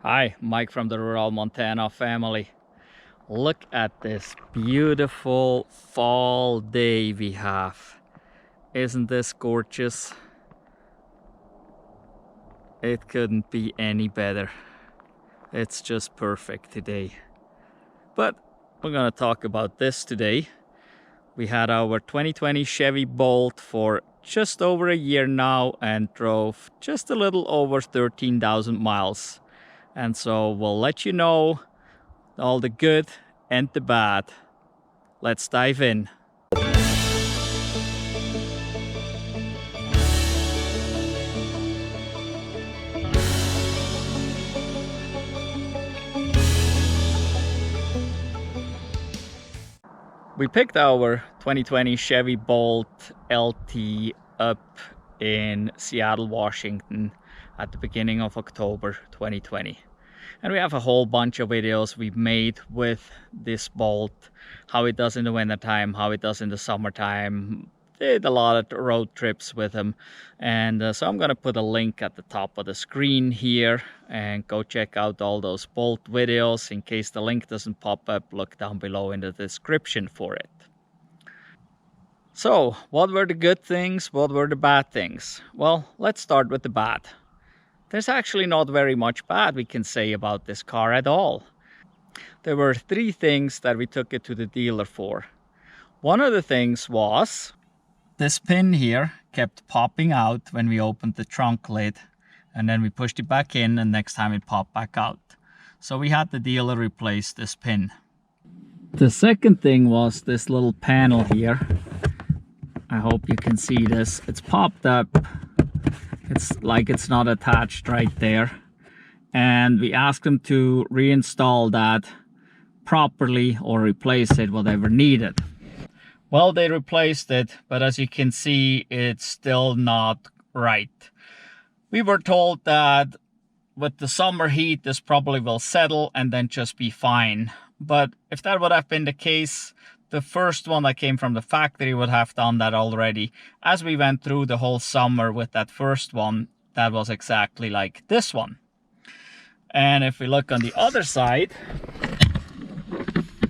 Hi, Mike from the Rural Montana family. Look at this beautiful fall day we have. Isn't this gorgeous? It couldn't be any better. It's just perfect today. But we're gonna talk about this today. We had our 2020 Chevy Bolt for just over a year now and drove just a little over 13,000 miles. And so we'll let you know all the good and the bad. Let's dive in. We picked our 2020 Chevy Bolt LT up in Seattle, Washington at the beginning of October 2020. And we have a whole bunch of videos we've made with this Bolt, how it does in the wintertime, how it does in the summertime. Did a lot of road trips with him, and so I'm gonna put a link at the top of the screen here and go check out all those Bolt videos. In case the link doesn't pop up, look down below in the description for it. So what were the good things, what were the bad things? Well, let's start with the bad. There's actually not very much bad we can say about this car at all. There were three things that we took it to the dealer for. One of the things was this pin here kept popping out when we opened the trunk lid, and then we pushed it back in, and next time it popped back out. So we had the dealer replace this pin. The second thing was this little panel here. I hope you can see this. It's popped up. It's like it's not attached right there. And we asked them to reinstall that properly or replace it, whatever needed. Well, they replaced it, but as you can see, it's still not right. We were told that with the summer heat, this probably will settle and then just be fine. But if that would have been the case, the first one that came from the factory would have done that already. As we went through the whole summer with that first one, that was exactly like this one. And if we look on the other side,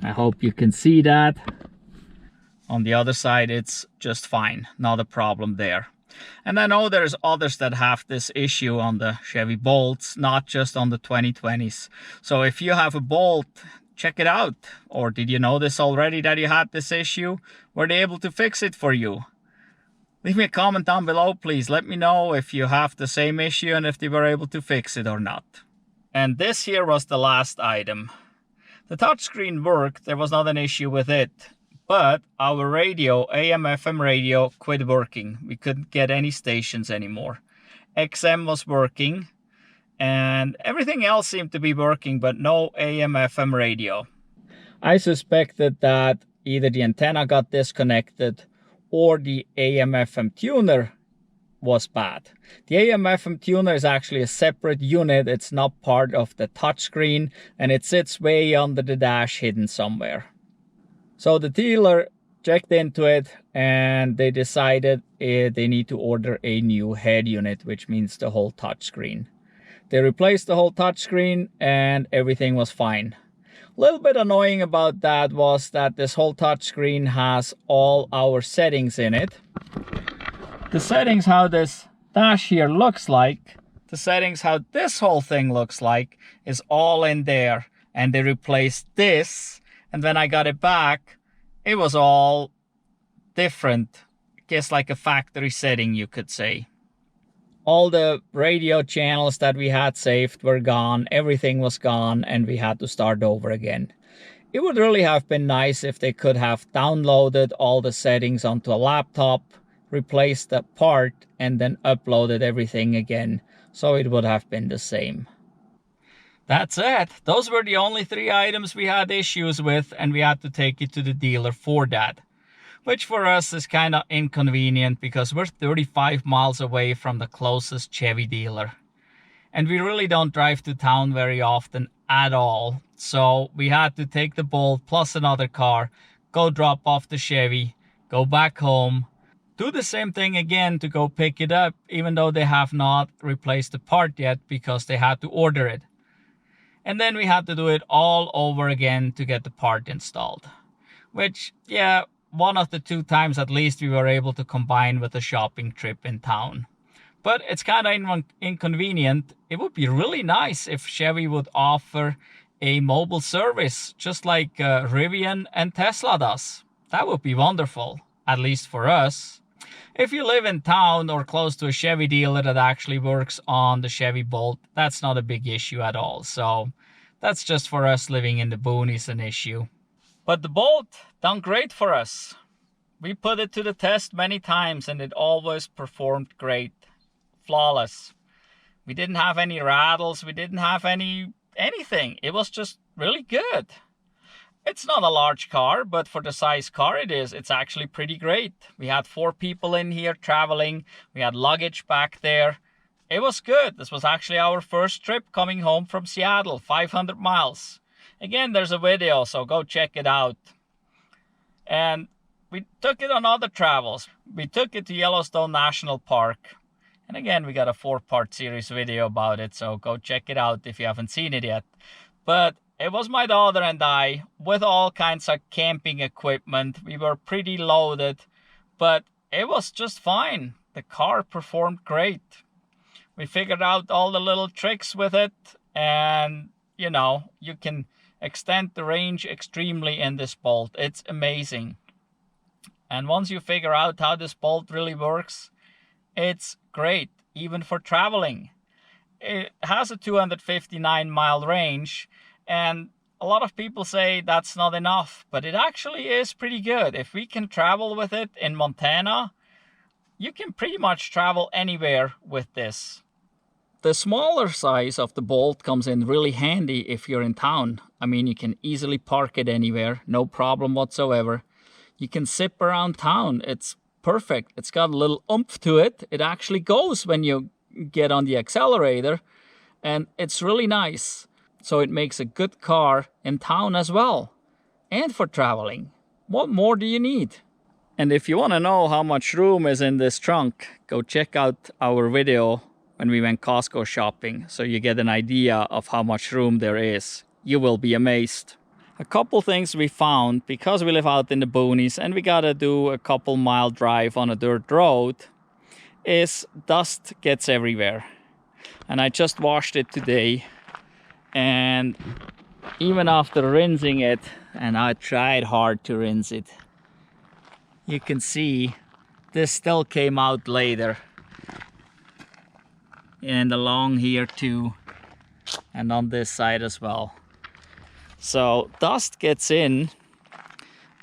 I hope you can see that. On the other side, it's just fine, not a problem there. And I know there's others that have this issue on the Chevy Bolts, not just on the 2020s. So if you have a Bolt, check it out. Or did you know this already, that you had this issue? Were they able to fix it for you? Leave me a comment down below, please. Let me know if you have the same issue and if they were able to fix it or not. And this here was the last item. The touchscreen worked, there was not an issue with it. But our radio, AM/FM radio, quit working. We couldn't get any stations anymore. XM was working, and everything else seemed to be working, but no AM/FM radio. I suspected that either the antenna got disconnected or the AM/FM tuner was bad. The AM/FM tuner is actually a separate unit. It's not part of the touchscreen, and it sits way under the dash, hidden somewhere. So the dealer checked into it and they decided they need to order a new head unit, which means the whole touchscreen. They replaced the whole touchscreen and everything was fine. A little bit annoying about that was that this whole touchscreen has all our settings in it. The settings how this dash here looks like, the settings how this whole thing looks like is all in there, and they replaced this. And when I got it back, it was all different. I guess like a factory setting, you could say. All the radio channels that we had saved were gone. Everything was gone, and we had to start over again. It would really have been nice if they could have downloaded all the settings onto a laptop, replaced the part, and then uploaded everything again. So it would have been the same. That's it. Those were the only three items we had issues with, and we had to take it to the dealer for that. Which for us is kind of inconvenient because we're 35 miles away from the closest Chevy dealer. And we really don't drive to town very often at all. So we had to take the Bolt plus another car, go drop off the Chevy, go back home, do the same thing again to go pick it up, even though they have not replaced the part yet because they had to order it. And then we had to do it all over again to get the part installed. Which, yeah, one of the 2 times at least we were able to combine with a shopping trip in town. But it's kind of inconvenient. It would be really nice if Chevy would offer a mobile service, just like Rivian and Tesla does. That would be wonderful, at least for us. If you live in town or close to a Chevy dealer that actually works on the Chevy Bolt, that's not a big issue at all. So that's just for us living in the boonies an issue. But the Bolt done great for us. We put it to the test many times and it always performed great. Flawless. We didn't have any rattles. We didn't have anything. It was just really good. It's not a large car, but for the size car it is, it's actually pretty great. We had 4 people in here traveling. We had luggage back there. It was good. This was actually our first trip coming home from Seattle, 500 miles. Again, there's a video, so go check it out. And we took it on other travels. We took it to Yellowstone National Park. And again, we got a 4-part series video about it, so go check it out if you haven't seen it yet. But it was my daughter and I with all kinds of camping equipment. We were pretty loaded, but it was just fine. The car performed great. We figured out all the little tricks with it, and you know, you can extend the range extremely in this Bolt. It's amazing. And once you figure out how this Bolt really works, it's great, even for traveling. It has a 259-mile range, and a lot of people say that's not enough, but it actually is pretty good. If we can travel with it in Montana, you can pretty much travel anywhere with this. The smaller size of the Bolt comes in really handy if you're in town. I mean, you can easily park it anywhere, no problem whatsoever. You can zip around town. It's perfect. It's got a little oomph to it. It actually goes when you get on the accelerator, and it's really nice. So it makes a good car in town as well, and for traveling. What more do you need? And if you want to know how much room is in this trunk, go check out our video when we went Costco shopping, so you get an idea of how much room there is. You will be amazed. A couple things we found, because we live out in the boonies and we gotta do a couple mile drive on a dirt road, is dust gets everywhere. And I just washed it today, and even after rinsing it, and I tried hard to rinse it, you can see this still came out later. And along here too, and on this side as well. So dust gets in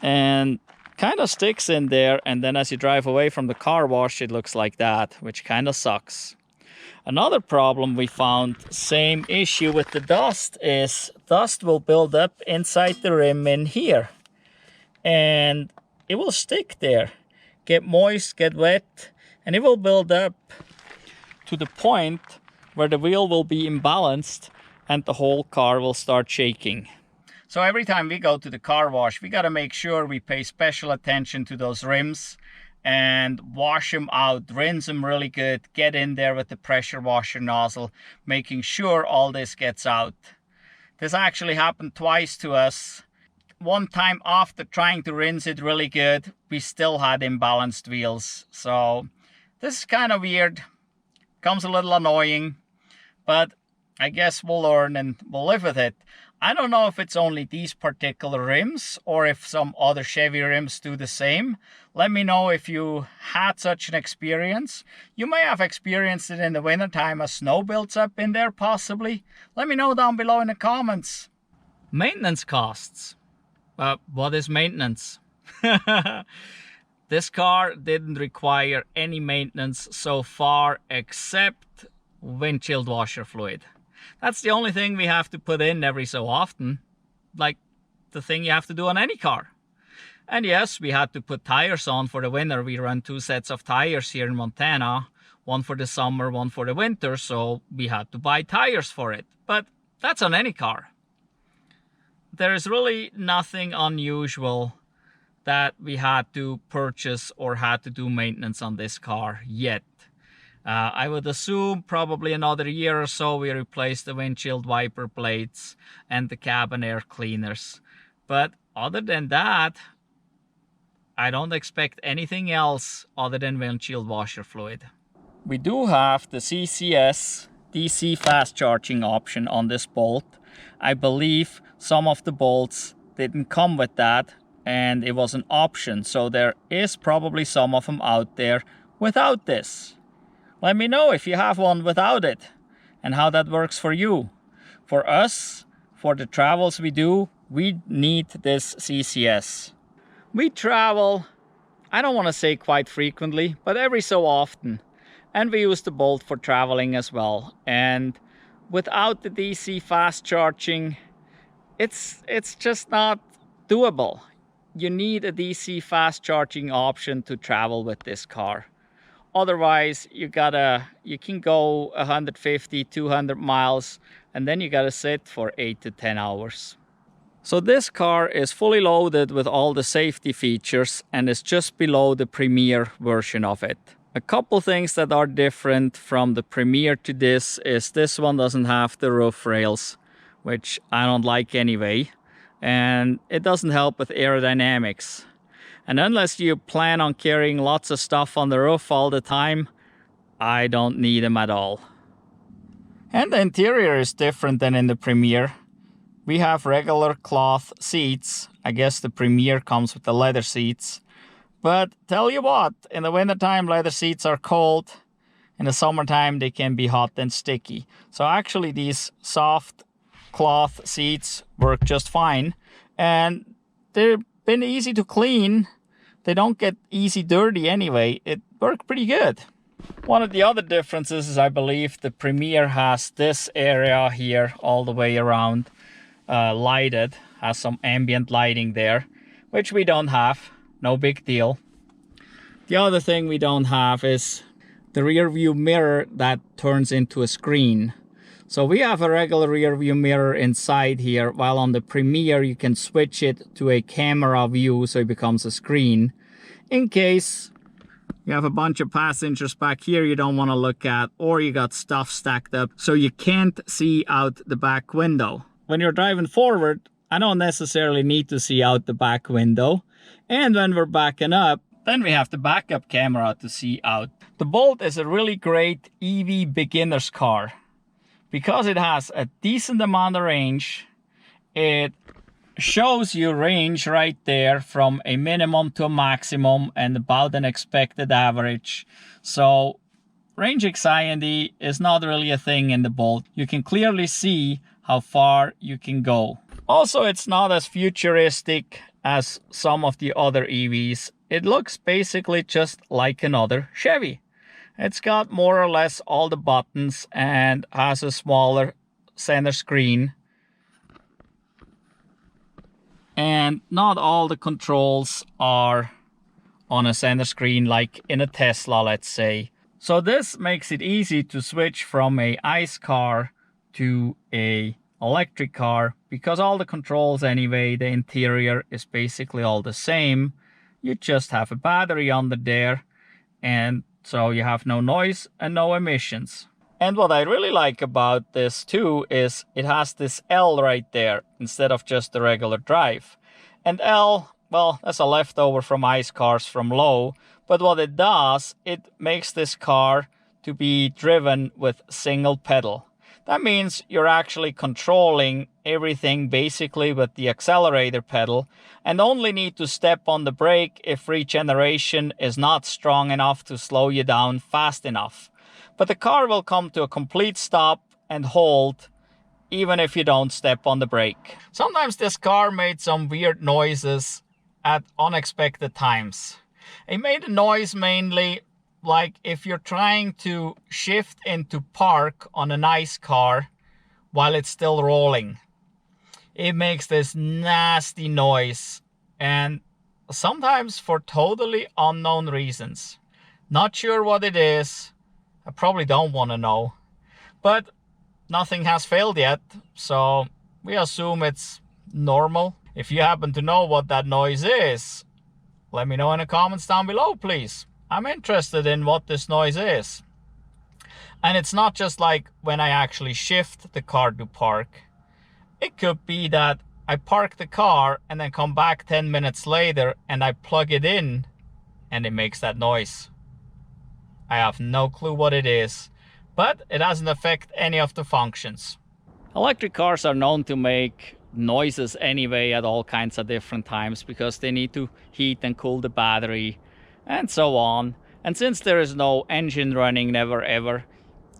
and kind of sticks in there, and then as you drive away from the car wash, it looks like that, which kind of sucks. Another problem we found, same issue with the dust, is dust will build up inside the rim in here, and it will stick there, get moist, get wet, and it will build up to the point where the wheel will be imbalanced and the whole car will start shaking. So every time we go to the car wash, we got to make sure we pay special attention to those rims and wash them out, rinse them really good, get in there with the pressure washer nozzle, making sure all this gets out. This actually happened twice to us. One time after trying to rinse it really good, we still had imbalanced wheels. So this is kind of weird. Comes a little annoying, but I guess we'll learn and we'll live with it. I don't know if it's only these particular rims or if some other Chevy rims do the same. Let me know if you had such an experience. You may have experienced it in the wintertime as snow builds up in there possibly. Let me know down below in the comments. Maintenance costs. What is maintenance? This car didn't require any maintenance so far except windshield washer fluid. That's the only thing we have to put in every so often, like the thing you have to do on any car. And yes, we had to put tires on for the winter. We run 2 sets of tires here in Montana, one for the summer, one for the winter, so we had to buy tires for it. But that's on any car. There is really nothing unusual that we had to purchase or had to do maintenance on this car yet. I would assume probably another year or so we replace the windshield wiper blades and the cabin air cleaners. But other than that, I don't expect anything else other than windshield washer fluid. We do have the CCS DC fast charging option on this Bolt. I believe some of the Bolts didn't come with that and it was an option, so there is probably some of them out there without this. Let me know if you have one without it and how that works for you. For us, for the travels we do, we need this CCS. We travel, I don't want to say quite frequently, but every so often. And we use the Bolt for traveling as well. And without the DC fast charging, it's just not doable. You need a DC fast charging option to travel with this car. Otherwise, you can go 150, 200 miles, and then you gotta sit for 8 to 10 hours. So this car is fully loaded with all the safety features and is just below the Premier version of it. A couple things that are different from the Premier to this is this one doesn't have the roof rails, which I don't like anyway, and it doesn't help with aerodynamics. And unless you plan on carrying lots of stuff on the roof all the time, I don't need them at all. And the interior is different than in the Premier. We have regular cloth seats. I guess the Premier comes with the leather seats. But tell you what, in the wintertime leather seats are cold. In the summertime they can be hot and sticky. So actually these soft cloth seats work just fine. And they've been easy to clean. They don't get easy dirty anyway. It worked pretty good. One of the other differences is I believe the Premier has this area here all the way around lighted. Has some ambient lighting there, which we don't have. No big deal. The other thing we don't have is the rear view mirror that turns into a screen. So we have a regular rear view mirror inside here, while on the Premier you can switch it to a camera view so it becomes a screen. In case you have a bunch of passengers back here you don't want to look at, or you got stuff stacked up so you can't see out the back window. When you're driving forward, I don't necessarily need to see out the back window. And when we're backing up, then we have the backup camera to see out. The Bolt is a really great EV beginner's car. Because it has a decent amount of range, it shows you range right there from a minimum to a maximum and about an expected average. So range anxiety is not really a thing in the Bolt. You can clearly see how far you can go. Also, it's not as futuristic as some of the other EVs. It looks basically just like another Chevy. It's got more or less all the buttons and has a smaller center screen. And not all the controls are on a center screen like in a Tesla, let's say. So this makes it easy to switch from a ICE car to a electric car, because all the controls anyway, the interior is basically all the same. You just have a battery under there, and so you have no noise and no emissions. And what I really like about this too is it has this L right there instead of just the regular drive. And L, well, that's a leftover from ICE cars from low, but what it does, it makes this car to be driven with single pedal. That means you're actually controlling everything basically with the accelerator pedal and only need to step on the brake if regeneration is not strong enough to slow you down fast enough. But the car will come to a complete stop and hold even if you don't step on the brake. Sometimes this car made some weird noises at unexpected times. It made a noise mainly like if you're trying to shift into park on a nice car while it's still rolling. It makes this nasty noise, and sometimes for totally unknown reasons. Not sure what it is. I probably don't want to know. But nothing has failed yet, so we assume it's normal. If you happen to know what that noise is, let me know in the comments down below, please. I'm interested in what this noise is. And it's not just like when I actually shift the car to park. It could be that I park the car and then come back 10 minutes later and I plug it in and it makes that noise. I have no clue what it is, but it doesn't affect any of the functions. Electric cars are known to make noises anyway at all kinds of different times because they need to heat and cool the battery and so on. And since there is no engine running, never ever,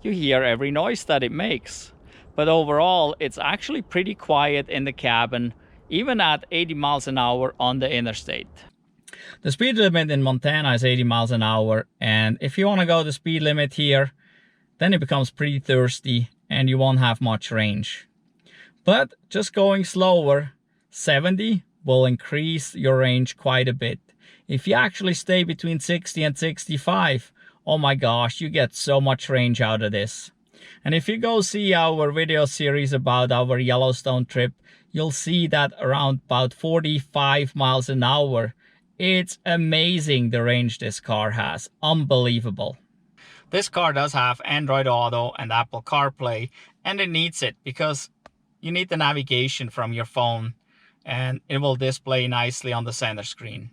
you hear every noise that it makes. But overall, it's actually pretty quiet in the cabin, even at 80 miles an hour on the interstate. The speed limit in Montana is 80 miles an hour, and if you want to go the speed limit here, then it becomes pretty thirsty and you won't have much range. But just going slower, 70 will increase your range quite a bit. If you actually stay between 60 and 65, oh my gosh, you get so much range out of this. And if you go see our video series about our Yellowstone trip, you'll see that around about 45 miles an hour, it's amazing the range this car has. Unbelievable. This car does have Android Auto and Apple CarPlay, and it needs it because you need the navigation from your phone and it will display nicely on the center screen.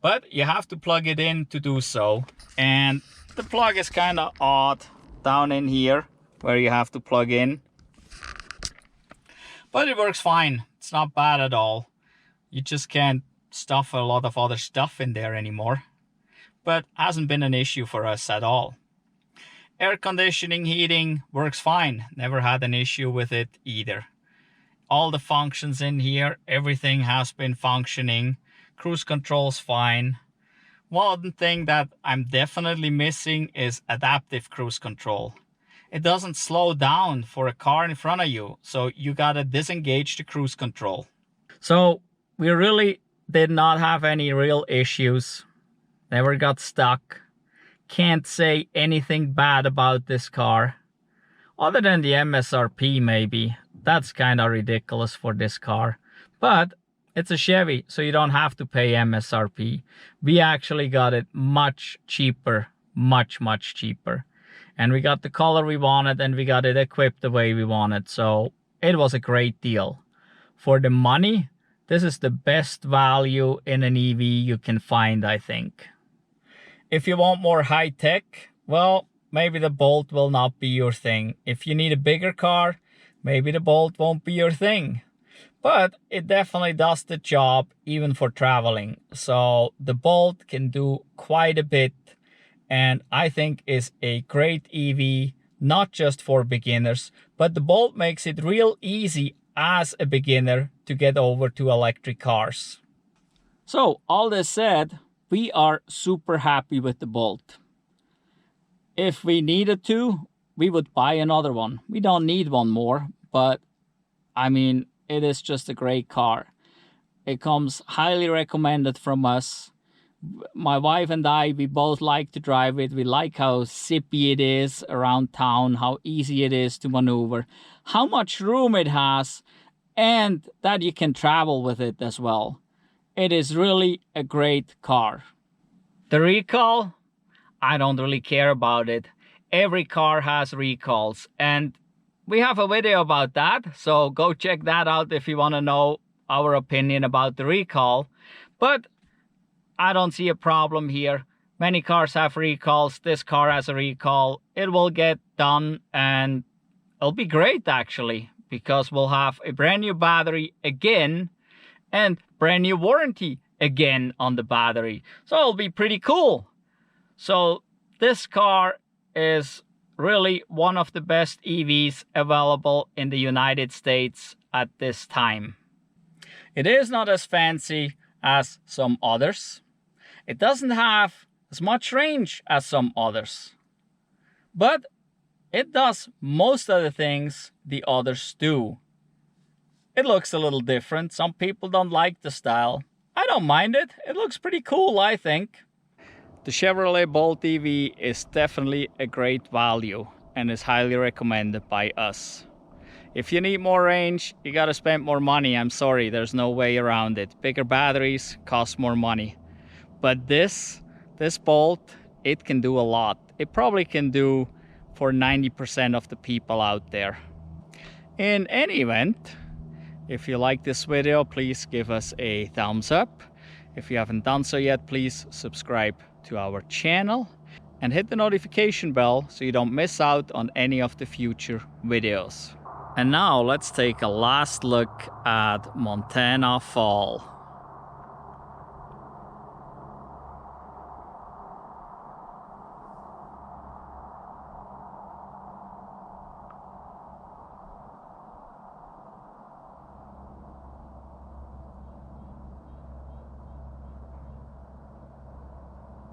But you have to plug it in to do so, and the plug is kind of odd down in here where you have to plug in. But it works fine. It's not bad at all. You just can't stuff a lot of other stuff in there anymore. But hasn't been an issue for us at all. Air conditioning, heating works fine. Never had an issue with it either. All the functions in here, everything has been functioning. Cruise control's fine. One thing that I'm definitely missing is adaptive cruise control. It doesn't slow down for a car in front of you, so you gotta disengage the cruise control. So we really did not have any real issues. Never got stuck. Can't say anything bad about this car. Other than the MSRP maybe. That's kind of ridiculous for this car. But it's a Chevy, so you don't have to pay MSRP. We actually got it much cheaper. Much cheaper. And we got the color we wanted and we got it equipped the way we wanted. So it was a great deal. For the money, this is the best value in an EV you can find, I think. If you want more high tech, well, maybe the Bolt will not be your thing. If you need a bigger car, maybe the Bolt won't be your thing. But it definitely does the job even for traveling. So the Bolt can do quite a bit, and I think is a great EV, not just for beginners, but the Bolt makes it real easy as a beginner to get over to electric cars. So all this said, we are super happy with the Bolt. If we needed to, we would buy another one. We don't need one more, but I mean, it is just a great car. It comes highly recommended from us. My wife and I, we both like to drive it. We like how zippy it is around town, how easy it is to maneuver, how much room it has, and that you can travel with it as well. It is really a great car. The recall, I don't really care about it. Every car has recalls, and we have a video about that, so go check that out if you want to know our opinion about the recall. But I don't see a problem here. Many cars have recalls. This car has a recall. It will get done and it'll be great actually, because we'll have a brand new battery again and brand new warranty again on the battery. So it'll be pretty cool. So this car is really one of the best EVs available in the United States at this time. It is not as fancy as some others. It doesn't have as much range as some others, but it does most of the things the others do. It looks a little different. Some people don't like the style. I don't mind it. It looks pretty cool, I think. The Chevrolet Bolt EV is definitely a great value and is highly recommended by us. If you need more range, you gotta spend more money. I'm sorry, there's no way around it. Bigger batteries cost more money. But this Bolt, it can do a lot. It probably can do for 90% of the people out there. In any event, if you like this video, please give us a thumbs up. If you haven't done so yet, please subscribe to our channel and hit the notification bell so you don't miss out on any of the future videos. And now let's take a last look at Montana fall.